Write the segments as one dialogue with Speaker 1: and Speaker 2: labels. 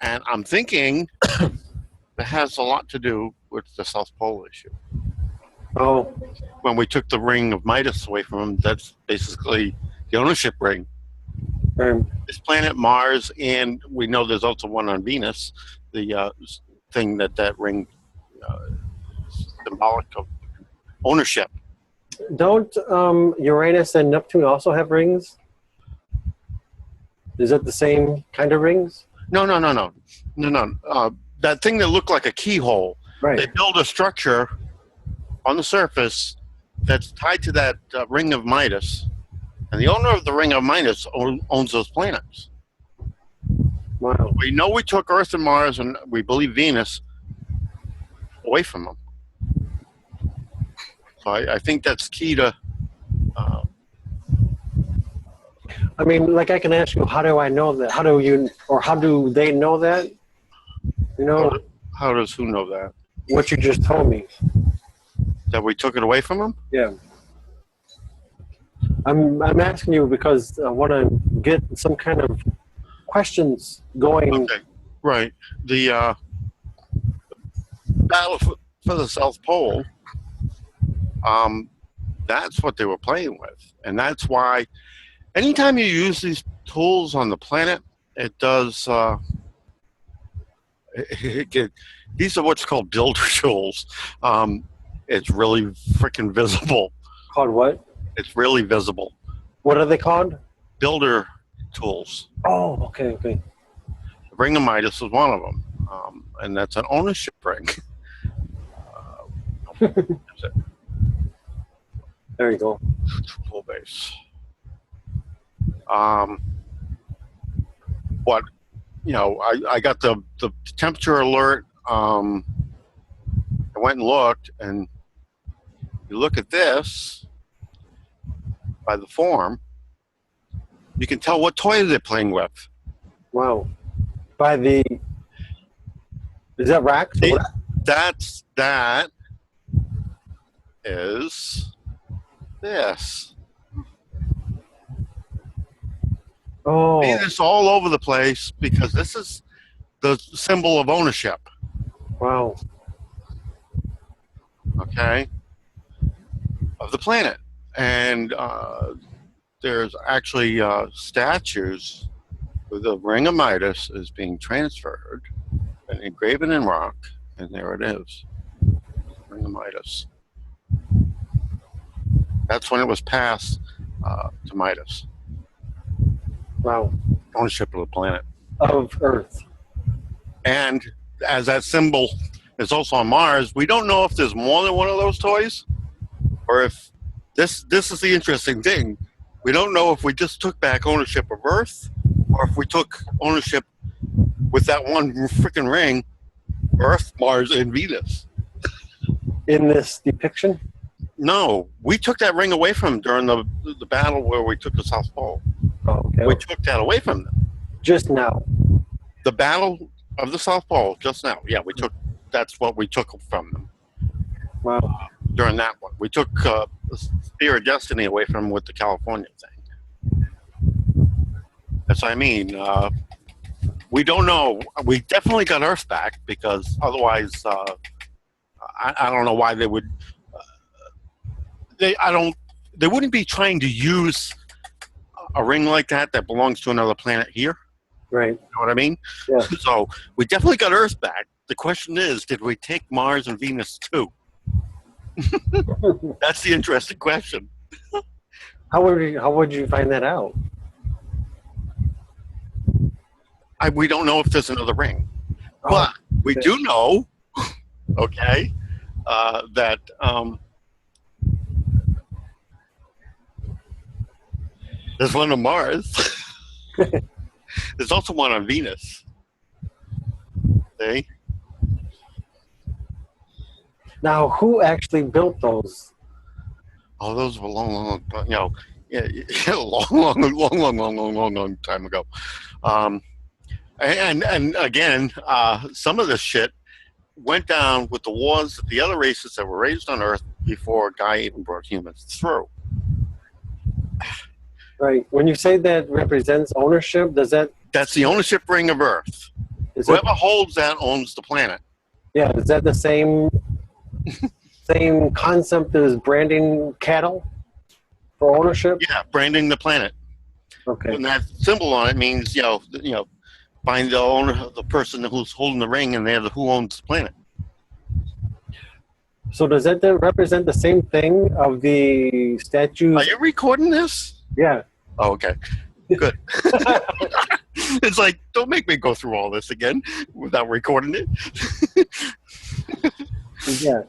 Speaker 1: And I'm thinking it has a lot to do with the South Pole issue.
Speaker 2: Oh,
Speaker 1: When we took the ring of Midas away from him, that's basically the ownership ring. This planet Mars, and we know there's also one on Venus, the thing that ring symbolic of ownership.
Speaker 2: don't Uranus and Neptune also have rings? Is it the same kind of rings?
Speaker 1: No. That thing that looked like a keyhole.
Speaker 2: Right.
Speaker 1: They build a structure on the surface that's tied to that ring of Midas, and the owner of the ring of Midas owns those planets.
Speaker 2: Wow.
Speaker 1: We know we took Earth and Mars, and we believe Venus, away from them. So I think that's key to.
Speaker 2: I mean, like I can ask you, how do I know that? How do you, or how do they know that? You know,
Speaker 1: How does who know that?
Speaker 2: what you just told me.
Speaker 1: That we took it away from them?
Speaker 2: Yeah. I'm asking you because I want to get some kind of questions going.
Speaker 1: Okay, right. The battle for the South Pole, that's what they were playing with. And that's why anytime you use these tools on the planet, it does, these are what's called builder tools. It's really freaking visible.
Speaker 2: Called what?
Speaker 1: It's really visible.
Speaker 2: What are they called?
Speaker 1: Builder tools.
Speaker 2: Oh, okay.
Speaker 1: The ring of Midas is one of them. And that's an ownership ring. That's it.
Speaker 2: There you go.
Speaker 1: Full base. What, I got the temperature alert. I went and looked, and you look at this by the form, you can tell what toy they're playing with.
Speaker 2: Wow. By the, is that racks?
Speaker 1: That is this.
Speaker 2: Oh.
Speaker 1: See this all over the place because this is the symbol of ownership.
Speaker 2: Wow.
Speaker 1: Okay, of the planet. And there's actually statues where the ring of Midas is being transferred and engraven in rock, and there it is, ring of Midas. That's when it was passed to Midas.
Speaker 2: Wow.
Speaker 1: Ownership of the planet.
Speaker 2: Of Earth.
Speaker 1: And as that symbol is also on Mars, we don't know if there's more than one of those toys, or if this is the interesting thing. We don't know if we just took back ownership of Earth, or if we took ownership with that one freaking ring, Earth, Mars, and Venus.
Speaker 2: In this depiction?
Speaker 1: No, we took that ring away from them during the battle where we took the South Pole.
Speaker 2: Oh, okay.
Speaker 1: We took that away from them.
Speaker 2: Just now.
Speaker 1: The battle of the South Pole, just now. Yeah, that's what we took from them.
Speaker 2: Wow.
Speaker 1: During that one. We took the Spear of Destiny away from them with the California thing. That's what I mean. We don't know. We definitely got Earth back because otherwise, I don't know why they would. They wouldn't be trying to use a ring like that belongs to another planet here.
Speaker 2: Right.
Speaker 1: You know what I mean?
Speaker 2: Yeah.
Speaker 1: So we definitely got Earth back. The question is, did we take Mars and Venus too? That's the interesting question.
Speaker 2: How would you find that out?
Speaker 1: We don't know if there's another ring, but we do know, okay, that there's one on Mars. There's also one on Venus. See?
Speaker 2: Now, who actually built those?
Speaker 1: Oh, those were long time ago. And again, some of this shit went down with the wars of the other races that were raised on Earth before Guy even brought humans through.
Speaker 2: Right. When you say that represents ownership, does that...
Speaker 1: That's the ownership ring of Earth.
Speaker 2: Is it,
Speaker 1: Whoever holds that owns the planet.
Speaker 2: yeah, is that the same concept as branding cattle for ownership?
Speaker 1: Yeah, branding the planet.
Speaker 2: Okay.
Speaker 1: And that symbol on it means, find the owner, the person who's holding the ring, and they're who owns the planet.
Speaker 2: So does that then represent the same thing of the statues?
Speaker 1: Are you recording this?
Speaker 2: Yeah.
Speaker 1: Oh, okay. Good. It's like, don't make me go through all this again without recording it.
Speaker 2: Yeah.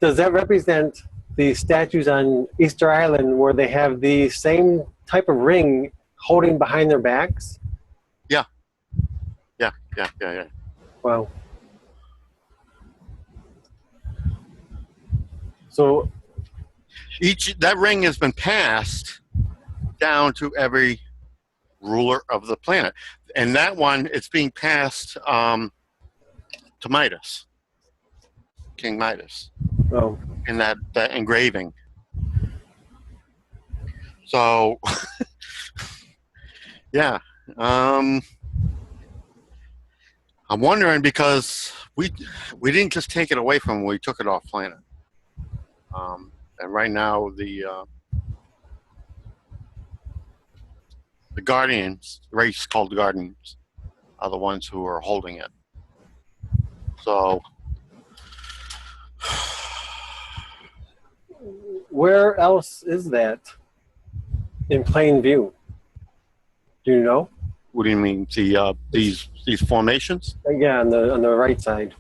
Speaker 2: Does that represent the statues on Easter Island where they have the same type of ring holding behind their backs?
Speaker 1: Yeah.
Speaker 2: Wow. So,
Speaker 1: That ring has been passed down to every ruler of the planet, and that one it's being passed to Midas, King Midas,
Speaker 2: oh,
Speaker 1: in that engraving. So, yeah, I'm wondering because we didn't just take it away from them, we took it off planet, and right now the Guardians, the race called the Guardians, are the ones who are holding it. So,
Speaker 2: where else is that in plain view? Do you know?
Speaker 1: what do you mean? These formations?
Speaker 2: Yeah, on the right side.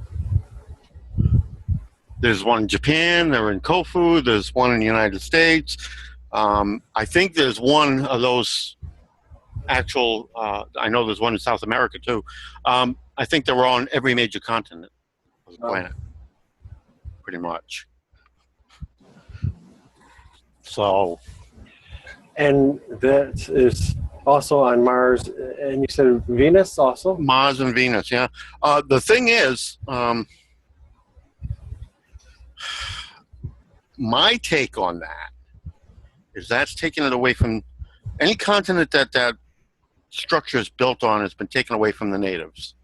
Speaker 1: There's one in Japan. They're in Kofu. There's one in the United States. I think there's one of those actual. I know there's one in South America too. I think they're on every major continent of the planet, pretty much. So,
Speaker 2: And that is also on Mars, and you said Venus also?
Speaker 1: Mars and Venus, yeah. The thing is, my take on that is that's taking it away from any continent that structure is built on has been taken away from the natives.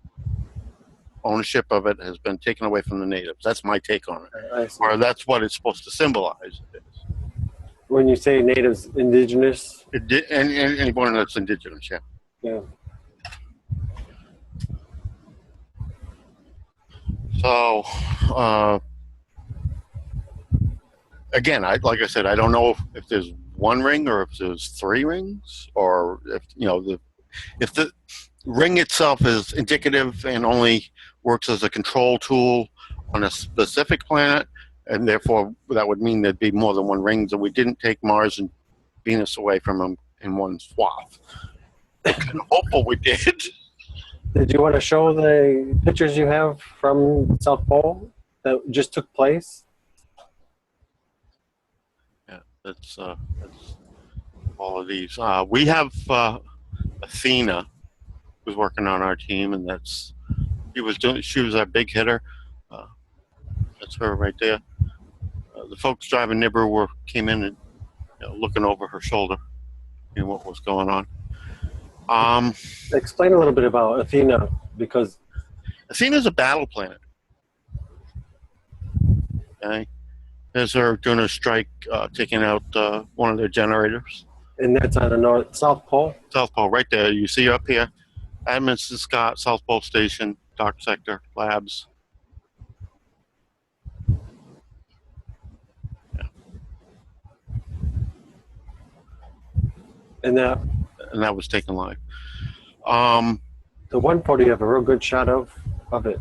Speaker 1: Ownership of it has been taken away from the natives. That's my take on it.
Speaker 2: I see.
Speaker 1: Or that's what it's supposed to symbolize.
Speaker 2: When you say natives, indigenous?
Speaker 1: And anyone that's indigenous, yeah.
Speaker 2: Yeah.
Speaker 1: So, again, like I said, I don't know if there's one ring or if there's three rings, or if if the ring itself is indicative and only works as a control tool on a specific planet, and therefore that would mean there'd be more than one ring. So we didn't take Mars and Venus away from them in one swath. I'm kind of hopeful we did.
Speaker 2: Did you want to show the pictures you have from South Pole that just took place?
Speaker 1: Yeah, that's all of these. We have Athena, who's working on our team, and she was our big hitter. That's her right there. The folks driving Nibber came in and looking over her shoulder, what was going on.
Speaker 2: Explain a little bit about Athena, because
Speaker 1: Athena's a battle planet. Okay, there's her doing a strike, taking out one of their generators.
Speaker 2: and that's on the South Pole.
Speaker 1: South Pole, right there. You see up here, Edmondson Scott, South Pole Station, Dark Sector, Labs. Yeah.
Speaker 2: And
Speaker 1: that was taken live.
Speaker 2: the one photo you have a real good shot of it.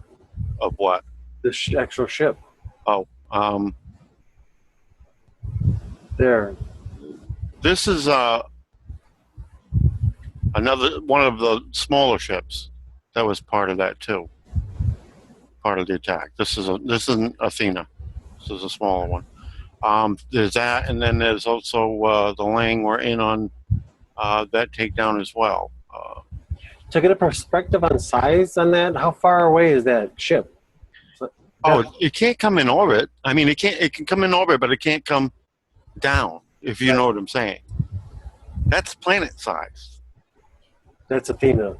Speaker 1: Of what?
Speaker 2: The actual ship.
Speaker 1: Oh,
Speaker 2: There.
Speaker 1: this is another one of the smaller ships that was part of that too. Part of the attack. This isn't Athena. This is a smaller one. There's that, and then there's also the Lang we're in on that takedown as well.
Speaker 2: To get a perspective on size on that, how far away is that ship?
Speaker 1: It can't come in orbit. I mean, it can come in orbit, but it can't come down, if you know what I'm saying. That's planet size.
Speaker 2: That's Athena.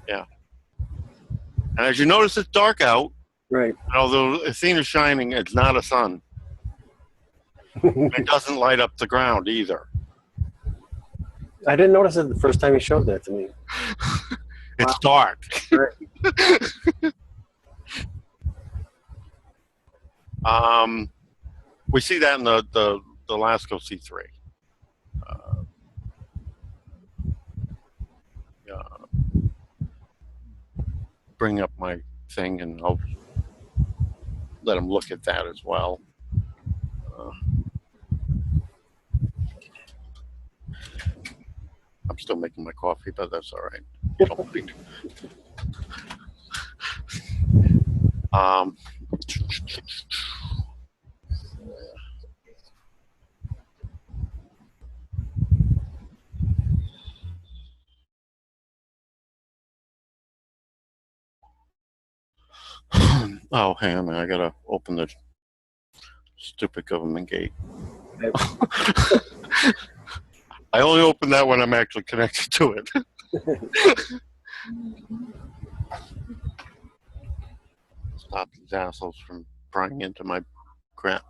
Speaker 1: Yeah. And as you notice, it's dark out.
Speaker 2: Right.
Speaker 1: And although Athena's shining, it's not a sun. It doesn't light up the ground either.
Speaker 2: I didn't notice it the first time he showed that to me.
Speaker 1: It's dark.
Speaker 2: Right.
Speaker 1: We see that in the LASCO C3. Bring up my thing and I'll let him look at that as well. I'm still making my coffee, but that's all right. I don't mind. Oh, hang on, I gotta open the stupid government gate. I only open that when I'm actually connected to it. Stop these assholes from prying into my crap.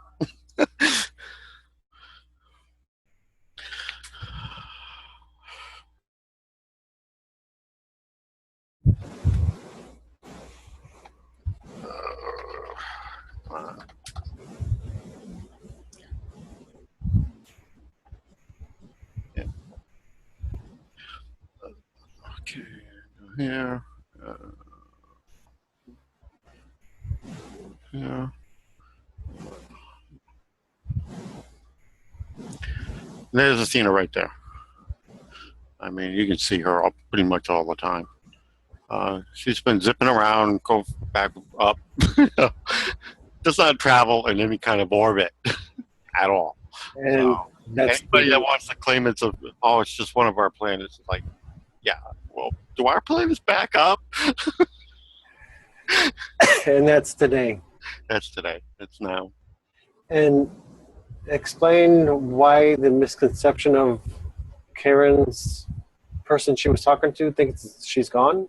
Speaker 1: Yeah. Okay, here. Yeah. There's Athena right there. I mean, you can see her up pretty much all the time. She's been zipping around, go back up. Does not travel in any kind of orbit at all.
Speaker 2: And that's
Speaker 1: anybody that wants to claim it's it's just one of our planets, it's like, yeah, well, do our planets back up?
Speaker 2: and that's today.
Speaker 1: That's today. That's now.
Speaker 2: And explain why the misconception of Karen's person she was talking to thinks she's gone.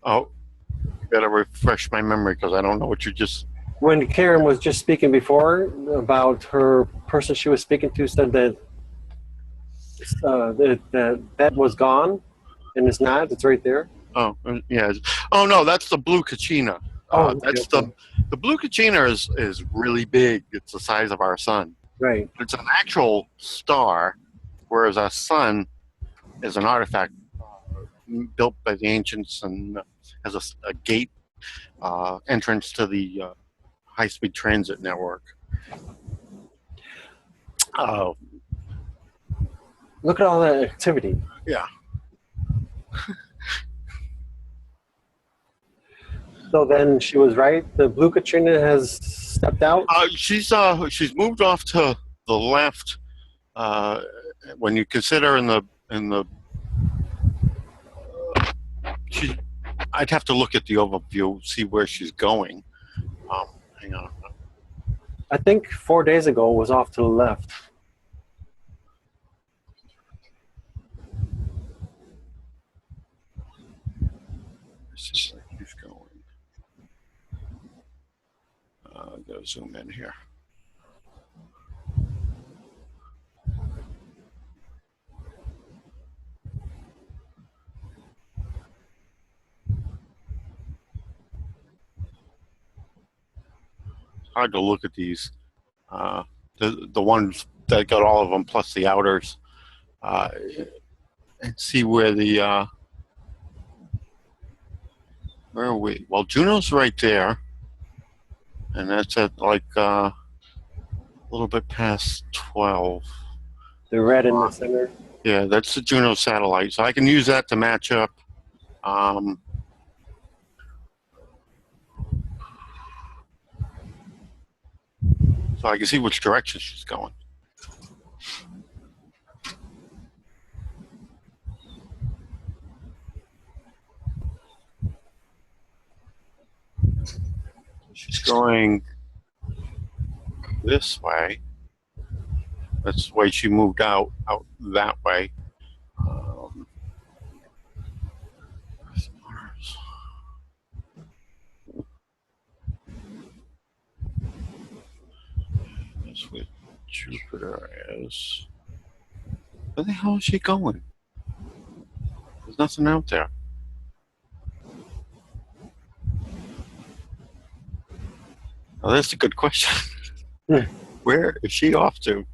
Speaker 1: Oh, you gotta refresh my memory because I don't know what you just.
Speaker 2: When Karen was just speaking before about her person she was speaking to said that that was gone, and it's not. It's right there.
Speaker 1: Oh, yeah. Oh no, that's the blue KATCHINA. That's
Speaker 2: okay.
Speaker 1: the blue KATCHINA is really big. It's the size of our sun.
Speaker 2: Right.
Speaker 1: It's an actual star, whereas our sun is an artifact built by the ancients and has a gate entrance to the high-speed transit network.
Speaker 2: Look at all that activity.
Speaker 1: Yeah.
Speaker 2: So then she was right. The blue KATCHINA has stepped out.
Speaker 1: She's moved off to the left. When you consider I'd have to look at the overview, see where she's going. Hang on.
Speaker 2: I think 4 days ago was off to the left.
Speaker 1: She's going. Gotta zoom in here. Hard to look at these. The ones that got all of them plus the outers, and see where the where are we? Well, Juno's right there, and that's at like a little bit past 12.
Speaker 2: The red in the center.
Speaker 1: Yeah, that's the Juno satellite, so I can use that to match up. So I can see which direction she's going. She's going this way. That's the way she moved out that way. Jupiter is. Where the hell is she going? There's nothing out there. Oh, that's a good question. Where is she off to?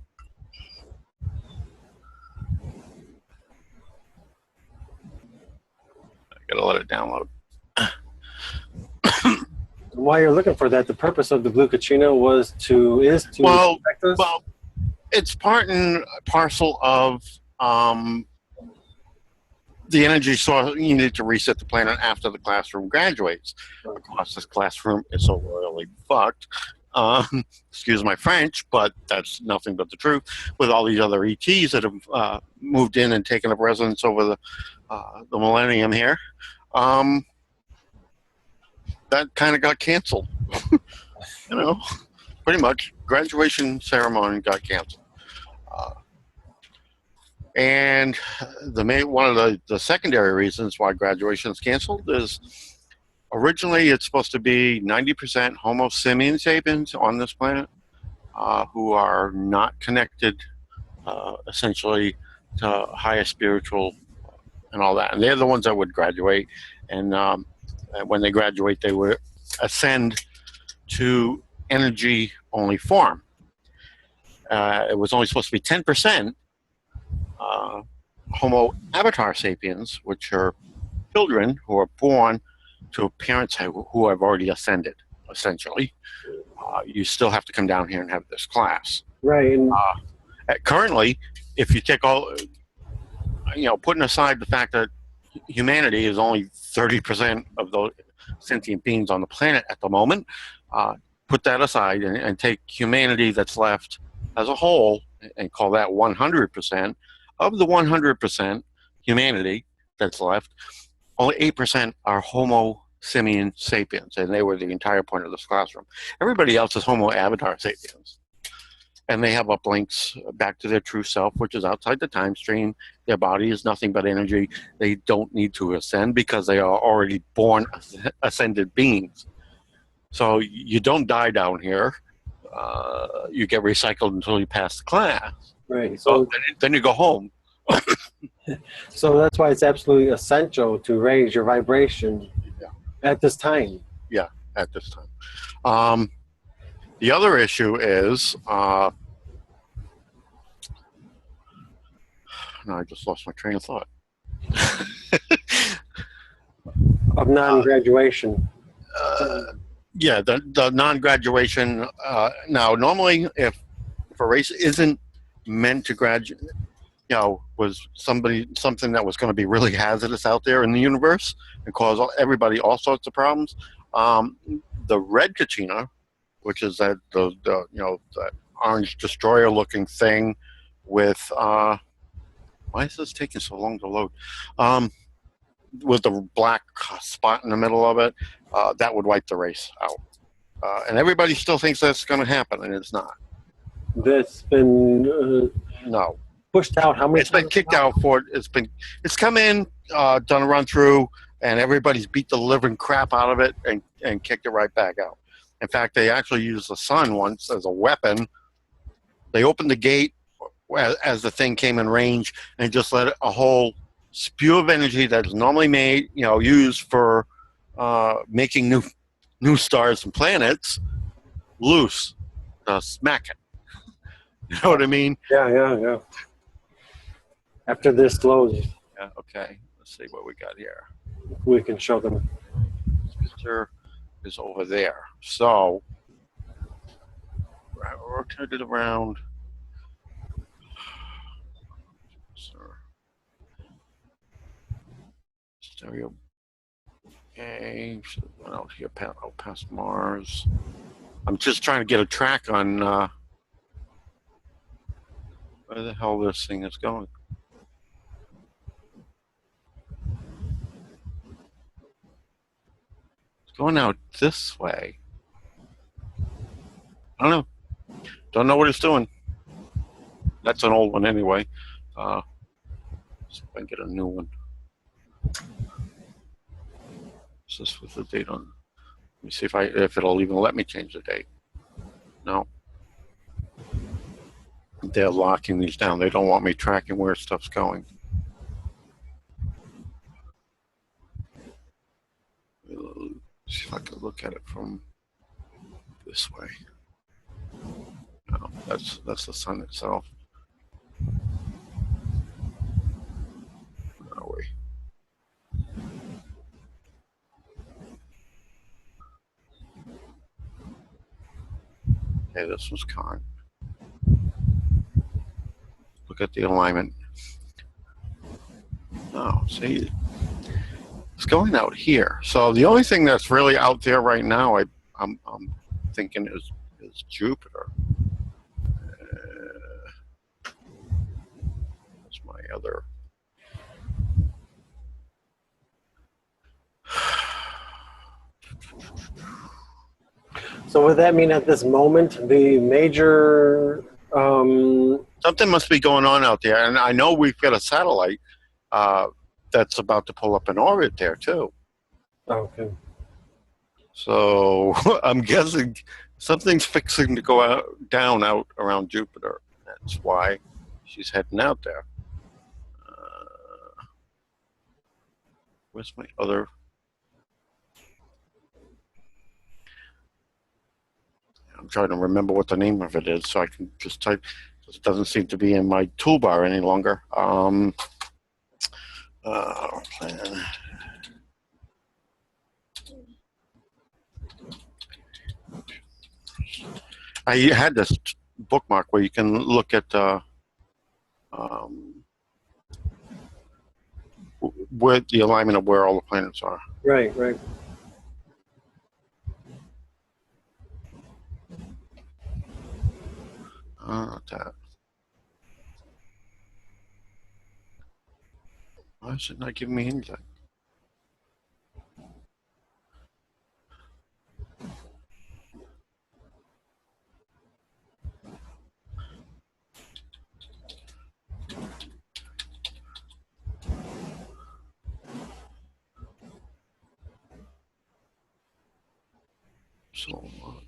Speaker 1: I gotta let it download.
Speaker 2: While you're looking for that, the purpose of the blue KATCHINA is to
Speaker 1: Well,
Speaker 2: protect us.
Speaker 1: well, it's part and parcel of the energy source needed to reset the planet after the classroom graduates. Of course, this classroom is so royally fucked. Excuse my French, but that's nothing but the truth. With all these other ETs that have moved in and taken up residence over the millennium here, that kind of got canceled. You know, pretty much graduation ceremony got canceled. And one of the secondary reasons why graduation is canceled is originally it's supposed to be 90% Homo simian sapiens on this planet who are not connected essentially to higher spiritual and all that. And they're the ones that would graduate. And when they graduate, they would ascend to energy only form. It was only supposed to be 10%. Homo avatar sapiens, which are children who are born to parents who have already ascended, essentially. You still have to come down here and have this class.
Speaker 2: Right.
Speaker 1: Currently, if you take all, putting aside the fact that humanity is only 30% of those sentient beings on the planet at the moment, put that aside and take humanity that's left as a whole and call that 100%. Of the 100% humanity that's left, only 8% are Homo simian sapiens, and they were the entire point of this classroom. Everybody else is Homo avatar sapiens, and they have uplinks back to their true self, which is outside the time stream. Their body is nothing but energy. They don't need to ascend because they are already born ascended beings. So you don't die down here. You get recycled until you pass the class.
Speaker 2: Right.
Speaker 1: So then you go home.
Speaker 2: So that's why it's absolutely essential to raise your vibration at this time.
Speaker 1: Yeah, at this time. The other issue is, no, I just lost my train of thought.
Speaker 2: Of non-graduation.
Speaker 1: Yeah, the non-graduation. Now, normally, if a race isn't meant to graduate, was something that was going to be really hazardous out there in the universe and cause everybody all sorts of problems. The red KATCHINA, which is that that orange destroyer-looking thing with why is this taking so long to load? With the black spot in the middle of it, that would wipe the race out. And everybody still thinks that's going to happen, and it's not.
Speaker 2: That's been
Speaker 1: no.
Speaker 2: Pushed out. How many?
Speaker 1: It's been kicked out for it. It's come in, done a run through, and everybody's beat the living crap out of it and kicked it right back out. In fact, they actually used the sun once as a weapon. They opened the gate as the thing came in range and just let a whole spew of energy that is normally made, used for making new stars and planets loose, smack it. You know what I mean?
Speaker 2: Yeah. After this closes,
Speaker 1: yeah. Okay. Let's see what we got here.
Speaker 2: We can show them.
Speaker 1: This picture is over there. So rotate it around. Stereo. Okay. So went out here past Mars. I'm just trying to get a track on where the hell this thing is going. Going out this way. I don't know. Don't know what it's doing. That's an old one anyway. See if I can get a new one. Is this with the date on? Let me see if it'll even let me change the date. No. they're locking these down. They don't want me tracking where stuff's going. See if I can look at it from this way. No, that's the sun itself. Where are we? Okay, this was con. Look at the alignment. Oh, see, it's going out here. So the only thing that's really out there right now, I'm thinking is Jupiter. That's my other.
Speaker 2: So would that mean at this moment the major
Speaker 1: Something must be going on out there, and I know we've got a satellite that's about to pull up in orbit there too.
Speaker 2: okay.
Speaker 1: So I'm guessing something's fixing to go down out around Jupiter. That's why she's heading out there. Where's my other? I'm trying to remember what the name of it is, so I can just type. It doesn't seem to be in my toolbar any longer. Plan. I had this bookmark where you can look at where the alignment of where all the planets are.
Speaker 2: Right, right.
Speaker 1: That. Why is it not giving me anything? So much.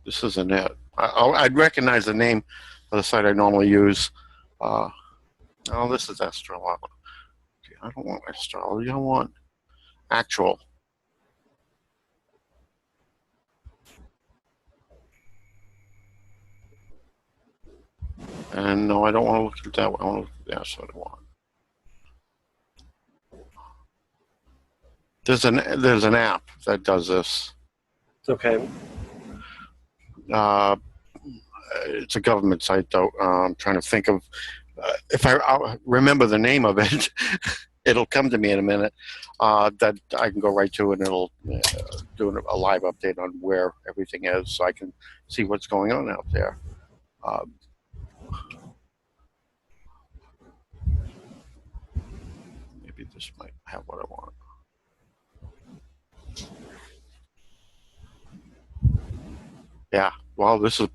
Speaker 1: This isn't it. I'd recognize the name of the site I normally use. Oh, this is astrology. I don't want astrology. I want actual. And no, I don't want to look at that one. I want to look at the that's what I want. There's an app that does this.
Speaker 2: Okay.
Speaker 1: It's a government site, though. I'm trying to think of if I'll remember the name of it. It'll come to me in a minute. That I can go right to, and it'll do a live update on where everything is, so I can see what's going on out there. Maybe this might have what I want. Yeah, well, this is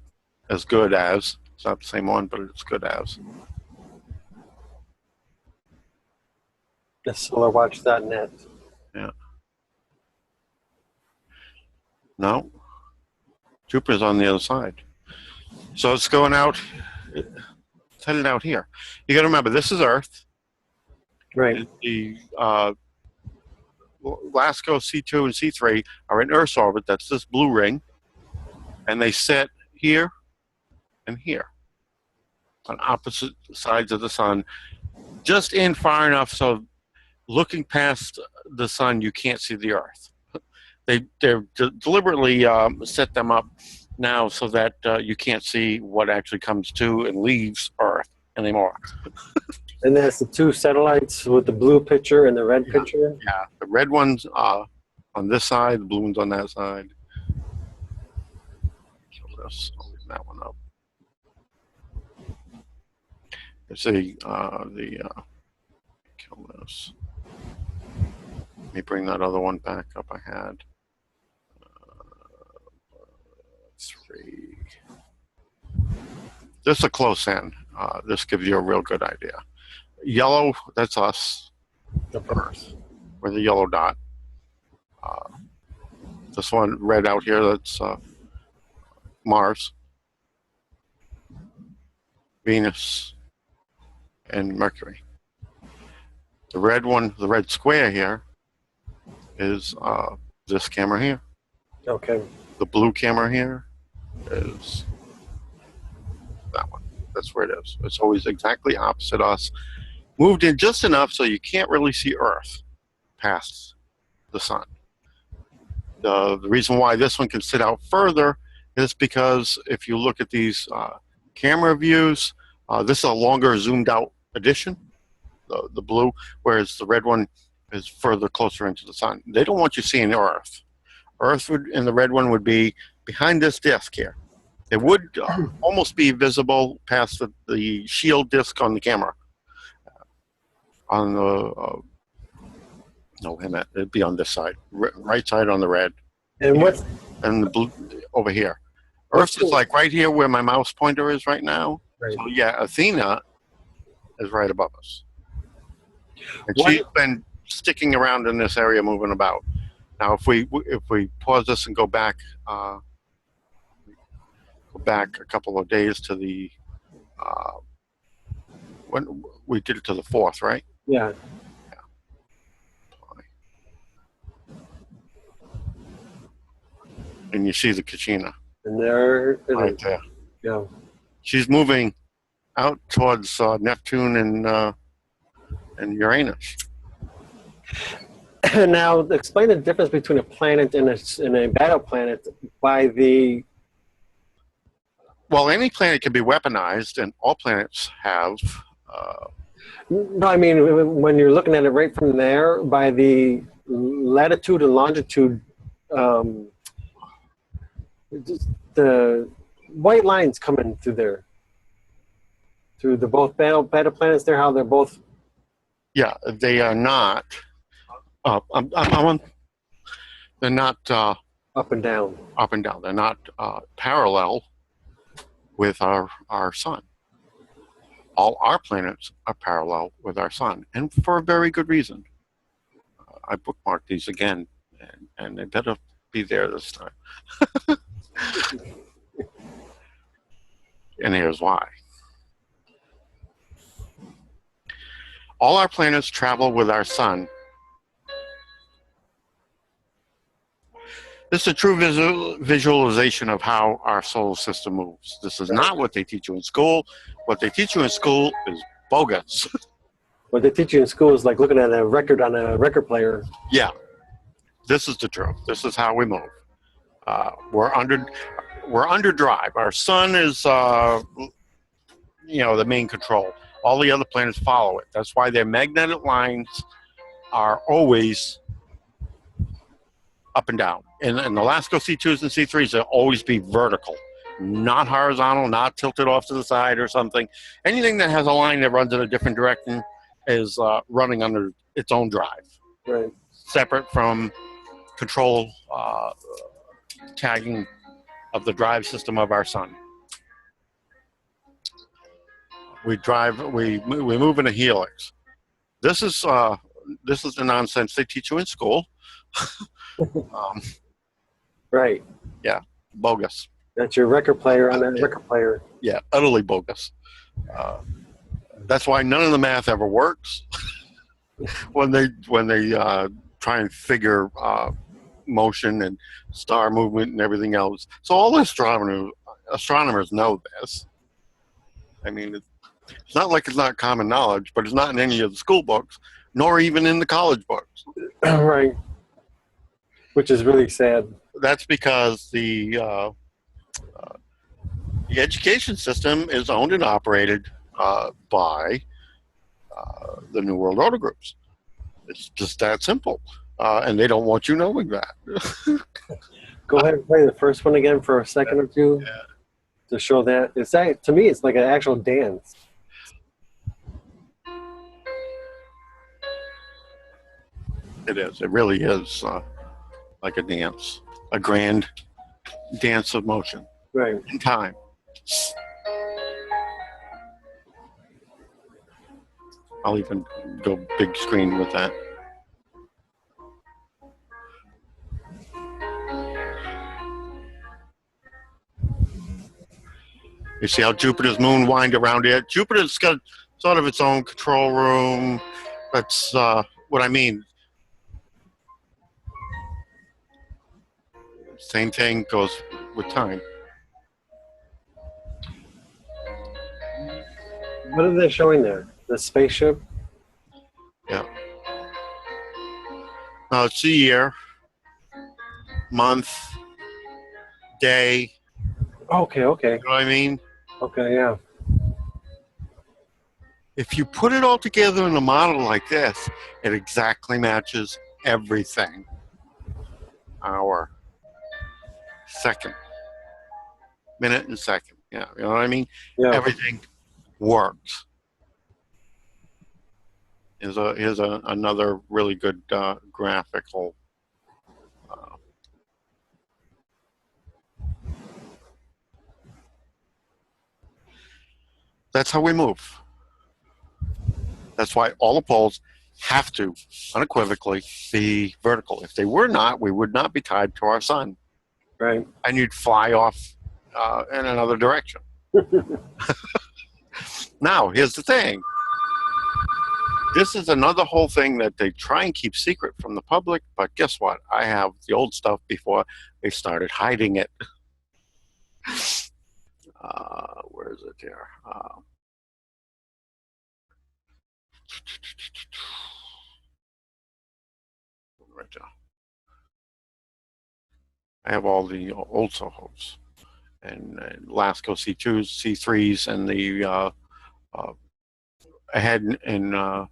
Speaker 1: as good as. It's not the same one, but it's good as.
Speaker 2: Solarwatch.net.
Speaker 1: Yeah. No. Jupiter's on the other side. So it's going out, it's headed out here. You got to remember, this is Earth.
Speaker 2: Right.
Speaker 1: The LASCO C2 and C3 are in Earth's orbit. That's this blue ring. And they sit here and here on opposite sides of the sun, just in far enough so looking past the sun, you can't see the Earth. They're deliberately set them up now so that you can't see what actually comes to and leaves Earth anymore.
Speaker 2: And that's the two satellites with the blue picture and the red picture?
Speaker 1: Yeah, the red one's on this side, the blue one's on that side. So let's leave that one up. Let's see, kill this. Let me bring that other one back up I had. 3. This is a close in. This gives you a real good idea. Yellow, that's us, Earth. with a yellow dot. This one red out here, that's Mars, Venus, and Mercury. The red one, the red square here, is this camera here.
Speaker 2: Okay.
Speaker 1: The blue camera here is that one. That's where it is. It's always exactly opposite us. Moved in just enough so you can't really see Earth past the sun. The reason why this one can sit out further is because if you look at these camera views, this is a longer zoomed out edition, the blue, whereas the red one is further closer into the sun. They don't want you seeing Earth. Earth would, and the red one would be behind this disk here. It would almost be visible past the shield disk on the camera. On the no, wait a minute, it'd be on this side, right side on the red.
Speaker 2: And what's
Speaker 1: and the blue over here? Earth is like right here where my mouse pointer is right now.
Speaker 2: Right.
Speaker 1: So yeah, Athena is right above us, and
Speaker 2: What?
Speaker 1: she's been sticking around in this area, moving about. Now, if we pause this and go back a couple of days to the when we did it to the 4th, right?
Speaker 2: Yeah.
Speaker 1: And you see the KATCHINA
Speaker 2: And there it
Speaker 1: right
Speaker 2: is.
Speaker 1: there.
Speaker 2: Yeah.
Speaker 1: She's moving out towards Neptune and Uranus.
Speaker 2: Now, explain the difference between a planet and a battle planet by the.
Speaker 1: Well, any planet can be weaponized, and all planets have.
Speaker 2: No, I mean, when you're looking at it right from there, by the latitude and longitude, the white lines coming through there, through the both battle planets there, how they're both.
Speaker 1: Yeah, they are not. They're not
Speaker 2: Up and down.
Speaker 1: up and down. They're not parallel with our sun. All our planets are parallel with our sun, and for a very good reason. I bookmarked these again, and they better be there this time. And here's why. All our planets travel with our sun. This is a true visualization of how our solar system moves. This is not what they teach you in school. What they teach you in school is bogus.
Speaker 2: What they teach you in school is like looking at a record on a record player.
Speaker 1: Yeah, this is the truth. This is how we move. We're under drive. Our sun is, the main control. All the other planets follow it. That's why their magnetic lines are always up and down. And the LASCO C2s and C3s will always be vertical, not horizontal, not tilted off to the side or something. Anything that has a line that runs in a different direction is running under its own drive,
Speaker 2: Right.
Speaker 1: separate from control tagging of the drive system of our sun. We move in a helix. This is the nonsense they teach you in school.
Speaker 2: Right.
Speaker 1: Yeah, bogus.
Speaker 2: That's your record player on that record player.
Speaker 1: Yeah, utterly bogus. That's why none of the math ever works when they try and figure motion and star movement and everything else. So all astronomers know this. I mean, it's not like it's not common knowledge, but it's not in any of the school books, nor even in the college books.
Speaker 2: Right. Which is really sad.
Speaker 1: That's because the education system is owned and operated by the New World Order groups. It's just that simple, and they don't want you knowing that.
Speaker 2: Go ahead and play the first one again for a second or two to show that. To me, it's like an actual dance.
Speaker 1: It is. It really is like a dance, a grand dance of motion
Speaker 2: Right.
Speaker 1: in time. I'll even go big screen with that. You see how Jupiter's moon wind around it. Jupiter's got sort of its own control room. That's what I mean. Same thing goes with time.
Speaker 2: What are they showing there? The spaceship?
Speaker 1: Yeah. It's the year, month, day.
Speaker 2: Okay, okay.
Speaker 1: You know what I mean?
Speaker 2: Okay, yeah.
Speaker 1: If you put it all together in a model like this, it exactly matches everything. Hour, second, minute and second. Yeah, you know what I mean?
Speaker 2: Yeah.
Speaker 1: Everything works. Here's another really good graphical. That's how we move. That's why all the poles have to unequivocally be vertical. If they were not, we would not be tied to our sun.
Speaker 2: Right.
Speaker 1: And you'd fly off in another direction. Now, here's the thing. This is another whole thing that they try and keep secret from the public, but guess what? I have the old stuff before they started hiding it. Where is it here? Right there. I have all the old Sohos and Lasco C2s, C3s, and the ahead and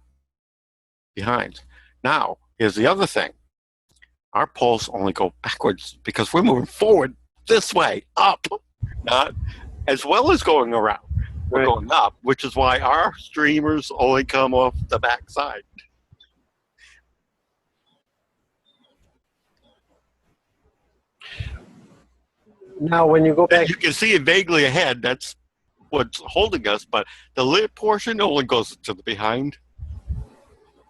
Speaker 1: behind. Now, here's the other thing. Our poles only go backwards because we're moving forward this way, up, not as well as going around. We're going up, which is why our streamers only come off the back side.
Speaker 2: Now, when you go back,
Speaker 1: And you can see it vaguely ahead. That's what's holding us, but the lit portion only goes to the behind.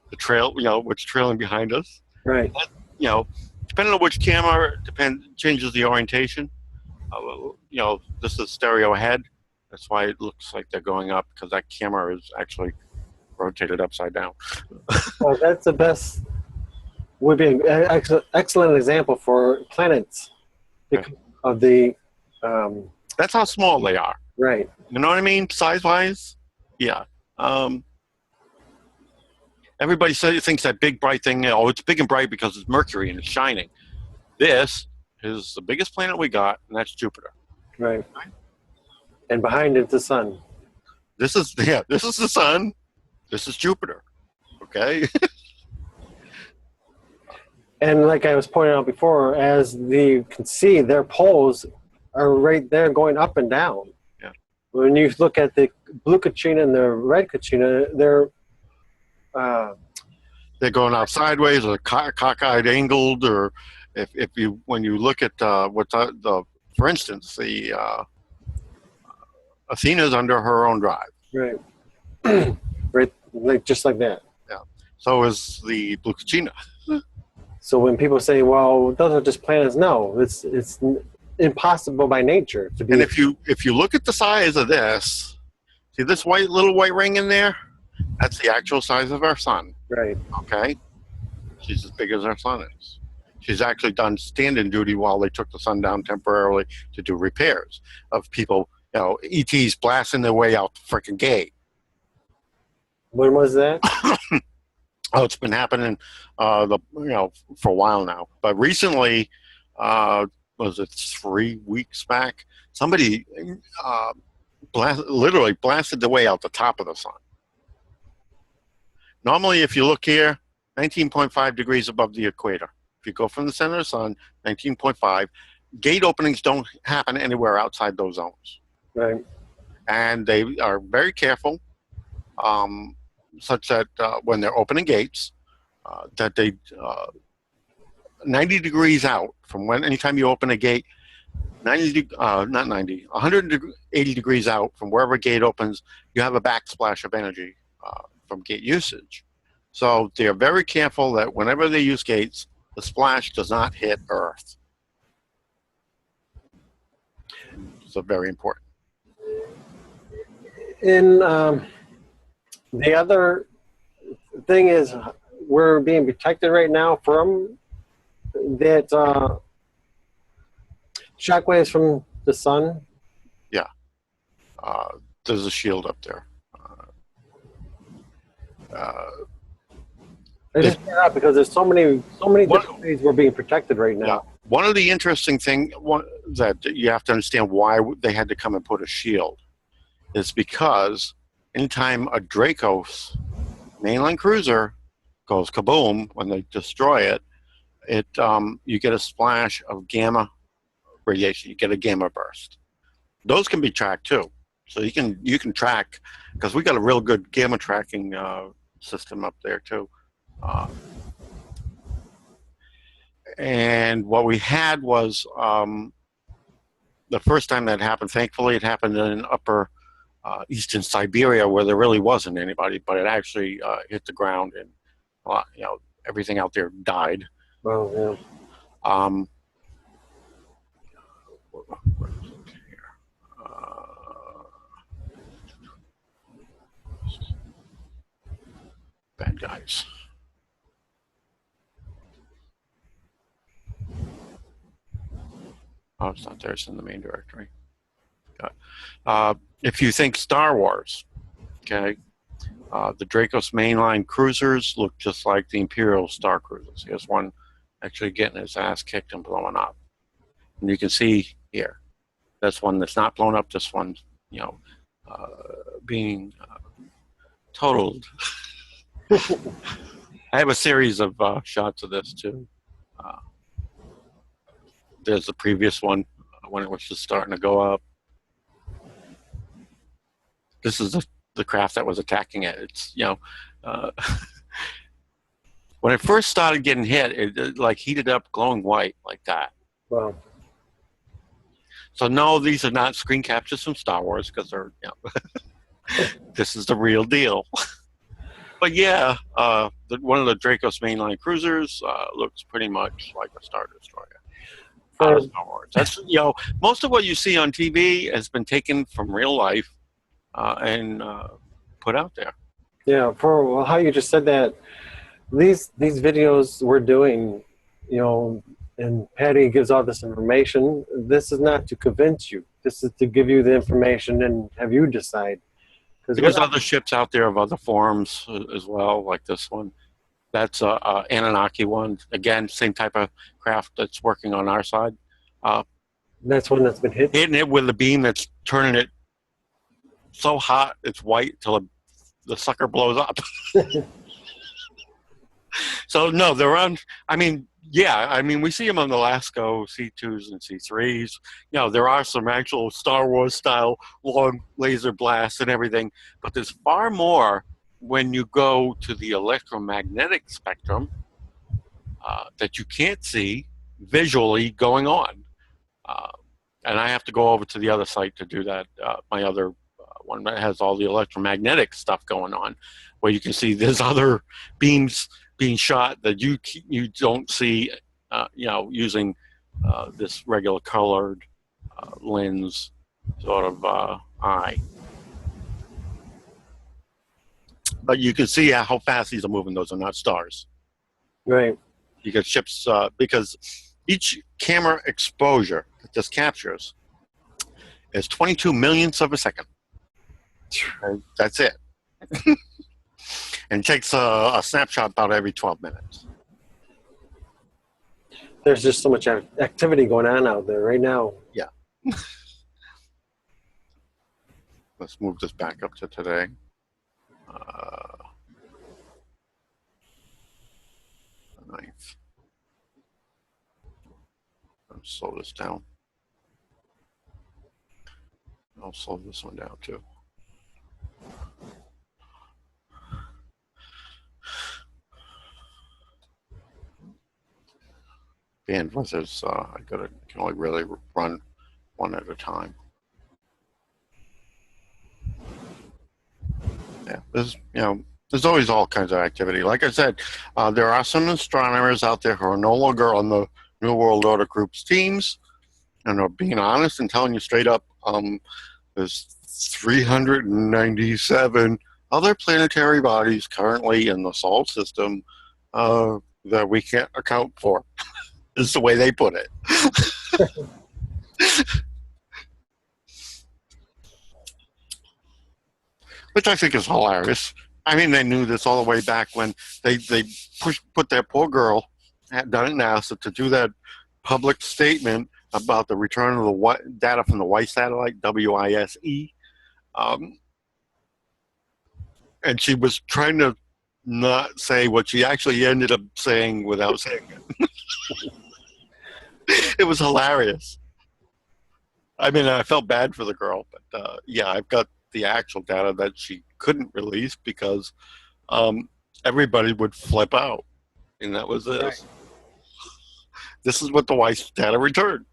Speaker 1: The trail, what's trailing behind us.
Speaker 2: right?
Speaker 1: That, depending on which camera, changes the orientation. This is stereo ahead. That's why it looks like they're going up, because that camera is actually rotated upside down.
Speaker 2: Well, that's the best. Would be an excellent example for planets because of the.
Speaker 1: That's how small they are.
Speaker 2: Right.
Speaker 1: You know what I mean? Size-wise, yeah. Everybody thinks that big bright thing. It's big and bright because it's Mercury and it's shining. This is the biggest planet we got, and that's Jupiter.
Speaker 2: Right. And behind it's the sun.
Speaker 1: This is the sun. This is Jupiter. Okay.
Speaker 2: And like I was pointing out before, as you can see, their poles are right there going up and down.
Speaker 1: Yeah.
Speaker 2: When you look at the blue KATCHINA and the red KATCHINA, they're
Speaker 1: going out sideways or cockeyed, angled, or when you look at for instance, the Athena's under her own drive.
Speaker 2: right, right, like just like that.
Speaker 1: Yeah. So is the blue KATCHINA.
Speaker 2: So when people say, "Well, those are just planets," no, it's impossible by nature to be.
Speaker 1: And if you look at the size of this, see this little white ring in there? That's the actual size of our sun.
Speaker 2: Right.
Speaker 1: Okay. She's as big as our sun is. She's actually done stand-in duty while they took the sun down temporarily to do repairs of people, ETs blasting their way out the freaking gate.
Speaker 2: When was that?
Speaker 1: Oh, it's been happening, for a while now. But recently, was it 3 weeks back? Somebody literally blasted their way out the top of the sun. Normally, if you look here, 19.5 degrees above the equator. If you go from the center of the sun, 19.5, gate openings don't happen anywhere outside those zones.
Speaker 2: Right.
Speaker 1: And they are very careful, such that when they're opening gates, that they 90 degrees out from anytime you open a gate, 180 degrees out from wherever a gate opens, you have a backsplash of energy from gate usage. So they're very careful that whenever they use gates, the splash does not hit Earth. So very important.
Speaker 2: And the other thing is we're being protected right now from that shockwaves from the sun.
Speaker 1: Yeah. There's a shield up there.
Speaker 2: I just brought it up because there's so many different ways we're being protected right now.
Speaker 1: Yeah. One of the interesting things that you have to understand why they had to come and put a shield is because anytime a Dracos mainline cruiser goes kaboom when they destroy it, you get a splash of gamma radiation. You get a gamma burst. Those can be tracked too, so you can track, because we got a real good gamma tracking system up there too. And what we had was the first time that happened, thankfully it happened in upper eastern Siberia, where there really wasn't anybody, but it actually hit the ground, and everything out there died.
Speaker 2: Oh, yeah.
Speaker 1: Where is it here? Bad guys. Oh, it's not there. It's in the main directory. If you think Star Wars, okay, the Dracos mainline cruisers look just like the Imperial Star Cruisers. Here's one actually getting his ass kicked and blowing up. And you can see here, that's one that's not blown up. This one, being totaled. I have a series of shots of this too. There's the previous one when it was just starting to go up. This is the craft that was attacking it. It's when it first started getting hit, it like heated up, glowing white like that.
Speaker 2: Wow.
Speaker 1: So no, these are not screen captures from Star Wars, because they're this is the real deal. But yeah, one of the Dracos mainline cruisers looks pretty much like a Star Destroyer. Out of Star Wars. That's most of what you see on TV has been taken from real life and put out there.
Speaker 2: Yeah, for how you just said that, these videos we're doing, and Patty gives all this information. This is not to convince you. This is to give you the information and have you decide.
Speaker 1: There's other ships out there of other forms as well, like this one. That's a Anunnaki one. Again, same type of craft that's working on our side.
Speaker 2: That's one that's been hit?
Speaker 1: Hitting it with a beam that's turning it so hot it's white till the sucker blows up. So no, they're on. We see them on the LASCO C2s and C3s. There are some actual Star Wars style long laser blasts and everything, but there's far more when you go to the electromagnetic spectrum that you can't see visually going on. And I have to go over to the other site to do that. My other one that has all the electromagnetic stuff going on, where you can see there's other beams being shot that you don't see, using this regular colored lens sort of eye. But you can see how fast these are moving. Those are not stars.
Speaker 2: Right.
Speaker 1: You get ships, because each camera exposure that this captures is 22 millionths of a second. And that's it. And it takes a snapshot about every 12 minutes.
Speaker 2: There's just so much activity going on out there right now.
Speaker 1: Yeah. Let's move this back up to today. The 9th. Let's slow this down. I'll slow this one down too. Bandwidth is can only really run one at a time. Yeah, there's always all kinds of activity. Like I said, there are some astronomers out there who are no longer on the New World Order group's teams, and are being honest and telling you straight up, There's 397 other planetary bodies currently in the solar system that we can't account for, is the way they put it. Which I think is hilarious. I mean, they knew this all the way back when they put that poor girl down at NASA to do that public statement about the return of the data from the WISE satellite, WISE. And she was trying to not say what she actually ended up saying without saying it. It was hilarious. I mean, I felt bad for the girl, but yeah, I've got the actual data that she couldn't release because everybody would flip out. And that was this. Right. This is what the WISE data returned.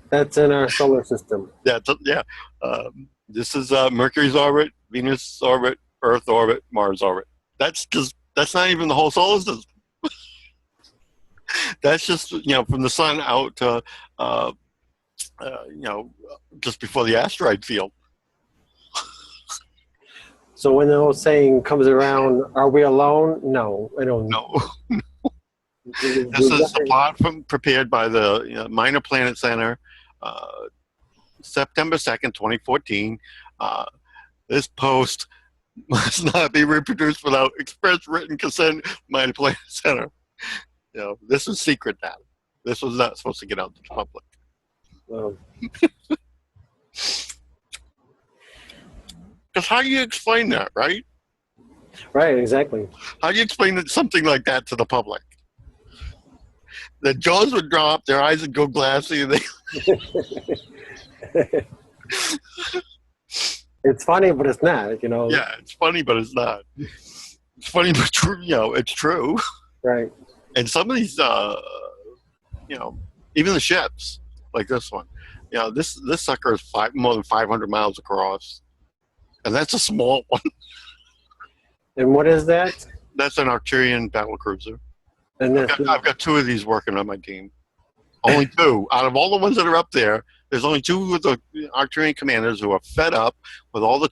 Speaker 2: That's in our solar system.
Speaker 1: Yeah, this is Mercury's orbit, Venus orbit, Earth orbit, Mars orbit. That's not even the whole solar system. That's just, from the sun out to, just before the asteroid field.
Speaker 2: So when the old saying comes around, are we alone? No, I don't know.
Speaker 1: No. This is a plot prepared by the Minor Planet Center, September 2nd, 2014. This post must not be reproduced without express written consent of Minor Planet Center. This is secret data. This was not supposed to get out to the public. Because how do you explain that, right?
Speaker 2: Right, exactly.
Speaker 1: How do you explain something like that to the public? The jaws would drop, their eyes would go glassy, and they...
Speaker 2: It's funny, but it's not,
Speaker 1: Yeah, it's funny, but it's not. It's funny, but true. It's true.
Speaker 2: Right.
Speaker 1: And some of these, even the ships, like this one, this sucker is more than 500 miles across, and that's a small one.
Speaker 2: And what is that?
Speaker 1: That's an Arcturian battle cruiser.
Speaker 2: And
Speaker 1: I've got 2 of these working on my team. Only 2 out of all the ones that are up there. There's only 2 of the Arcturian commanders who are fed up with all the,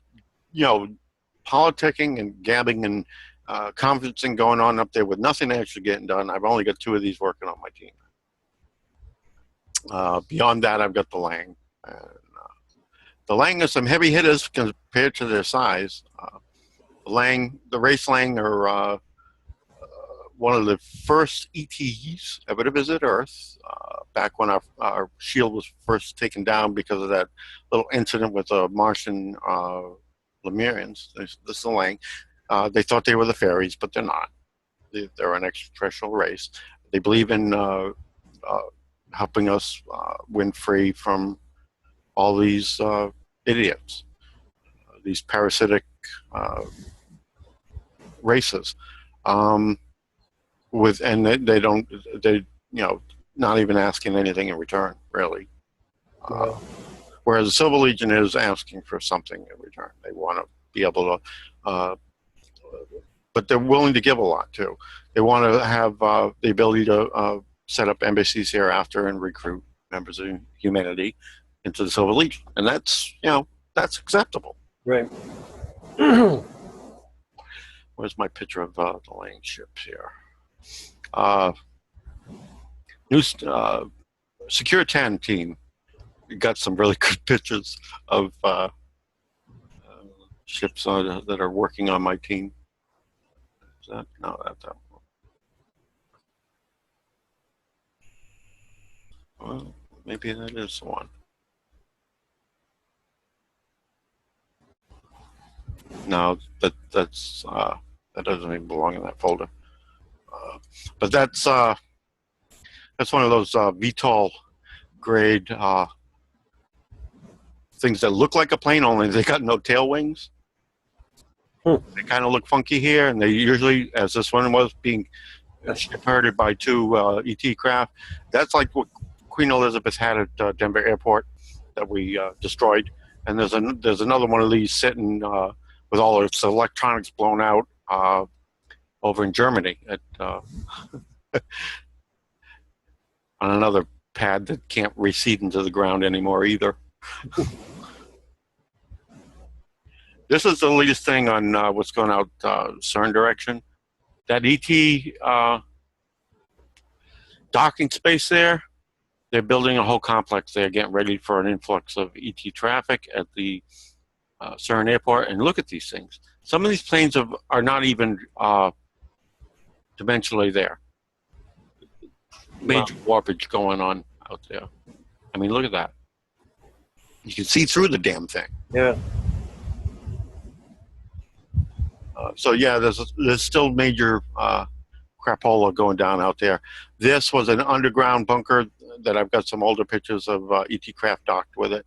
Speaker 1: politicking and gabbing and conferencing going on up there with nothing actually getting done. I've only got 2 of these working on my team. Beyond that, I've got the Lang. The Lang are some heavy hitters compared to their size. The Race Lang are one of the first ETs ever to visit Earth, back when our shield was first taken down because of that little incident with the Martian Lemurians. This is the Lang. They thought they were the fairies, but they're not. They're an extraterrestrial race. They believe in helping us win free from all these idiots, these parasitic races. They not even asking anything in return, really. Whereas the Silver Legion is asking for something in return. They want to be able to, but they're willing to give a lot too. They want to have the ability to set up embassies hereafter and recruit members of humanity into the Silver Legion, and that's acceptable.
Speaker 2: Right.
Speaker 1: Where's my picture of the Lang ships here? New Secure 10 team got some really good pictures of ships that are working on my team. Is that? No, that's that one. Well, maybe that is the one. No, that doesn't even belong in that folder. But that's one of those VTOL grade things that look like a plane, only they got no tail wings. They kind of look funky here, and they usually, as this one was, being shepherded by 2 ET craft. That's like what Queen Elizabeth had at Denver Airport that we destroyed. And there's another one of these sitting with all its electronics blown out over in Germany at on another pad that can't recede into the ground anymore either. This is the latest thing on what's going out CERN direction. That ET docking space there, they're building a whole complex there, getting ready for an influx of ET traffic at the CERN airport. And look at these things. Some of these planes are not even dimensionally there. Major warpage going on out there. I mean, look at that. You can see through the damn thing.
Speaker 2: Yeah.
Speaker 1: So yeah, there's still major crapola going down out there. This was an underground bunker that I've got some older pictures of ET craft docked with it.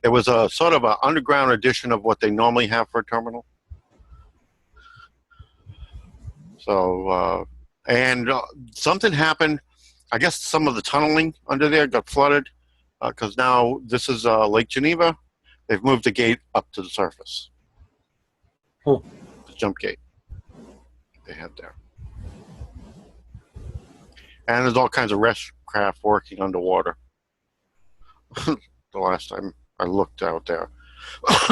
Speaker 1: It was a sort of an underground edition of what they normally have for a terminal. So, something happened. I guess some of the tunneling under there got flooded because now this is Lake Geneva. They've moved the gate up to the surface. The jump gate they had there. And there's all kinds of rescue craft working underwater. The last time I looked out there.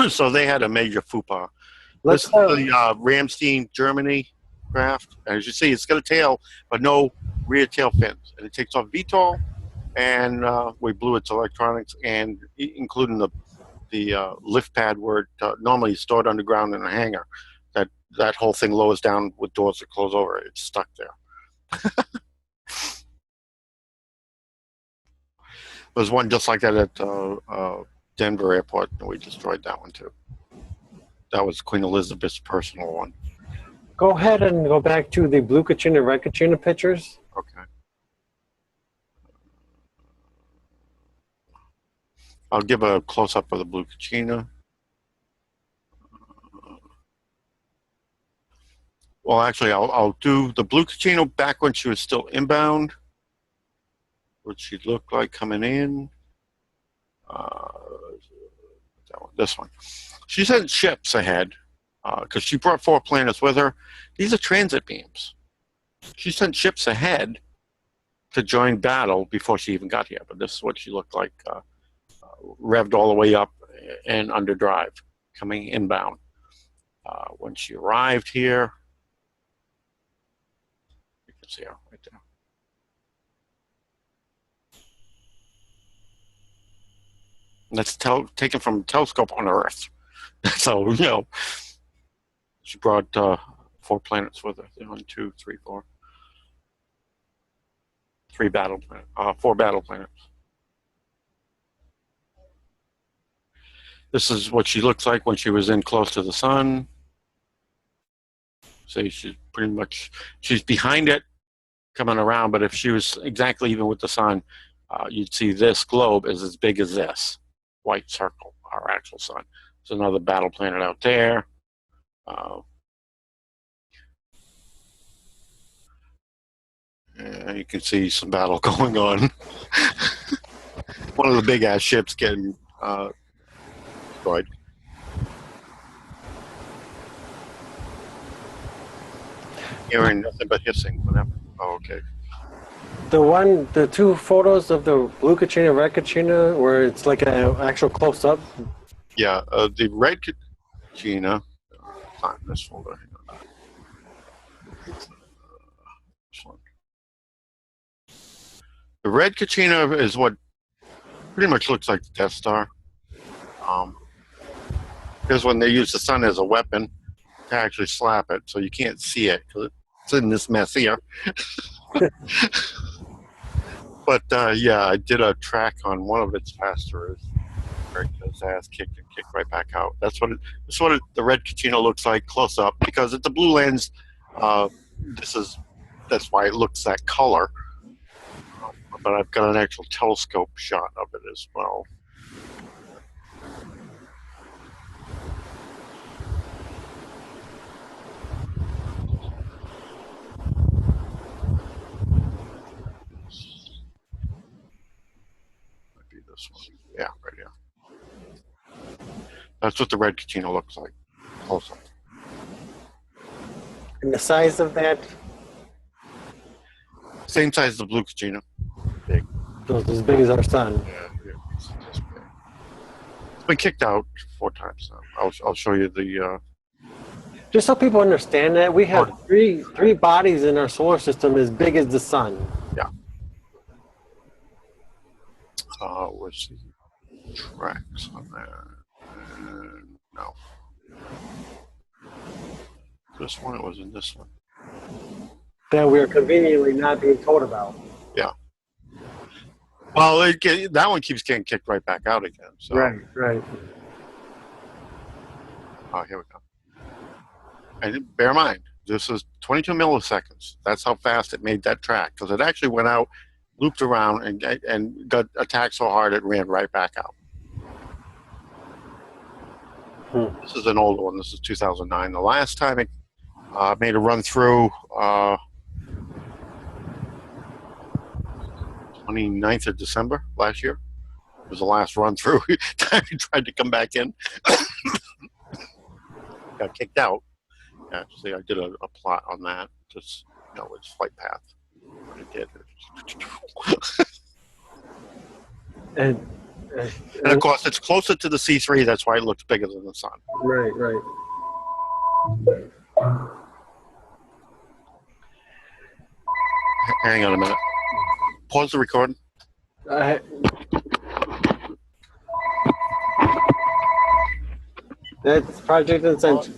Speaker 1: So they had a major FUPA. This is the Ramstein, Germany craft. As you see, it's got a tail, but no rear tail fins. And it takes off VTOL, and we blew its electronics, and including the lift pad where it normally stored underground in a hangar. That whole thing lowers down with doors that close over it. It's stuck there. There's one just like that at Denver Airport, and we destroyed that one too. That was Queen Elizabeth's personal one.
Speaker 2: Go ahead and go back to the blue KATCHINA, red KATCHINA pictures.
Speaker 1: Okay. I'll give a close-up of the blue KATCHINA. Well, actually, I'll do the blue KATCHINA back when she was still inbound. What she looked like coming in. That one, this one. She sent ships ahead because she brought 4 planets with her. These are transit beams. She sent ships ahead to join battle before she even got here. But this is what she looked like, revved all the way up and under drive, coming inbound. When she arrived here, you can see her right there. That's taken from a telescope on Earth. So, you know, she brought 4 planets with her. 1, 2, 3, 4. 4 battle planets. This is what she looks like when she was in close to the sun. So she's pretty much, she's behind it, coming around, but if she was exactly even with the sun, you'd see this globe is as big as this white circle, our actual sun. There's another battle planet out there. You can see some battle going on. One of the big ass ships getting destroyed. Hearing nothing but hissing, whatever. Oh, okay.
Speaker 2: The 2 photos of the blue KATCHINA, red KATCHINA, where it's like an actual close up.
Speaker 1: Yeah, the red KATCHINA. Find this folder. Hang on. This one. The red KATCHINA is what pretty much looks like the Death Star. Here's when they use the sun as a weapon to actually slap it, so you can't see it because it's in this mess here. But yeah, I did a track on one of its pass-throughs where it gets ass kicked and kicked right back out. That's what the red KATCHINA looks like close up, because at the blue lens, that's why it looks that color. But I've got an actual telescope shot of it as well. Might be this one. Yeah, right here. That's what the red KATCHINA looks like close up.
Speaker 2: And the size of that?
Speaker 1: Same size as the blue KATCHINA. Big.
Speaker 2: So it's as big as our sun.
Speaker 1: Yeah, it's big. been kicked out 4 times now. I'll show you the.
Speaker 2: Just so people understand that, we have three bodies in our solar system as big as the sun.
Speaker 1: Yeah. Where's the tracks on that? No. This one, it was in this one.
Speaker 2: That we are conveniently not being told about.
Speaker 1: Yeah. Well, that one keeps getting kicked right back out again. So.
Speaker 2: Right.
Speaker 1: Oh, here we go. And bear in mind, this is 22 milliseconds. That's how fast it made that track, because it actually went out, looped around, and got attacked so hard it ran right back out. This is an older one. This is 2009. The last time it made a run through, 29th of December last year. It was the last run through. Time he tried to come back in. Got kicked out. Yeah, see, I did a plot on that. Just, its flight path. What it did.
Speaker 2: And
Speaker 1: of course, it's closer to the C3. That's why it looks bigger than the sun.
Speaker 2: Right.
Speaker 1: Hang on a minute. Pause the recording.
Speaker 2: That's Project Incenssion.